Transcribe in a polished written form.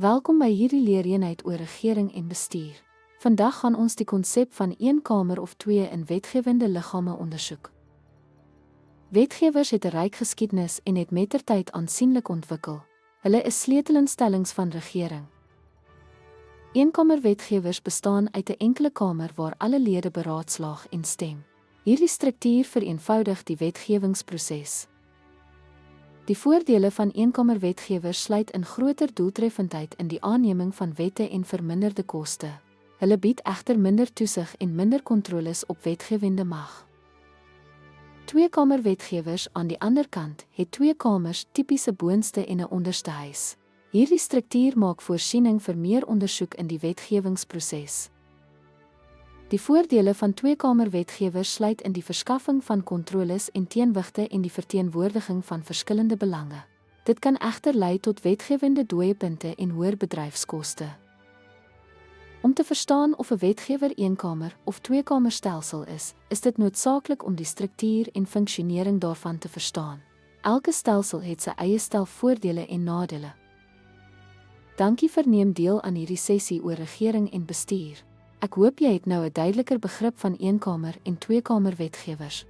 Welkom by hierdie leereenheid oor regering en bestuur. Vandag gaan ons die konsep van een kamer of twee in wetgewende liggame ondersoek. Wetgewers het 'n ryk geskiedenis en het mettertyd aansienlik ontwikkel. Hulle is sleutelinstellings van regering. Eenkamerwetgewers bestaan uit 'n enkele kamer waar alle lede beraadslaag en stem. Hierdie struktuur vereenvoudig die wetgewingsproses. Die voordele van eenkamerwetgewers sluit in groter doeltreffendheid in die aanneming van wette en verminderde koste. Hulle bied egter minder toesig en minder kontroles op wetgewende mag. Tweekamerwetgewers aan die ander kant het twee kamers, tipiese boonste en 'n onderste huis. Hierdie struktuur maak voorsiening vir meer ondersoek in die wetgewingsproses. Die voordele van tweekamerwetgewers sluit in die verskaffing van kontroles en teenwigte en die verteenwoordiging van verskillende belange. Dit kan egter lei tot wetgewende dooiepunte en hoër bedryfskoste. Om te verstaan of 'n wetgewer eenkamer of tweekamerstelsel is dit noodsaaklik om die struktuur en funksionering daarvan te verstaan. Elke stelsel het sy eie stel voordele en nadele. Dankie vir neem deel aan hierdie sessie oor regering en bestuur. Ek hoop jy het nou 'n duideliker begrip van eenkamer en tweekamerwetgewers.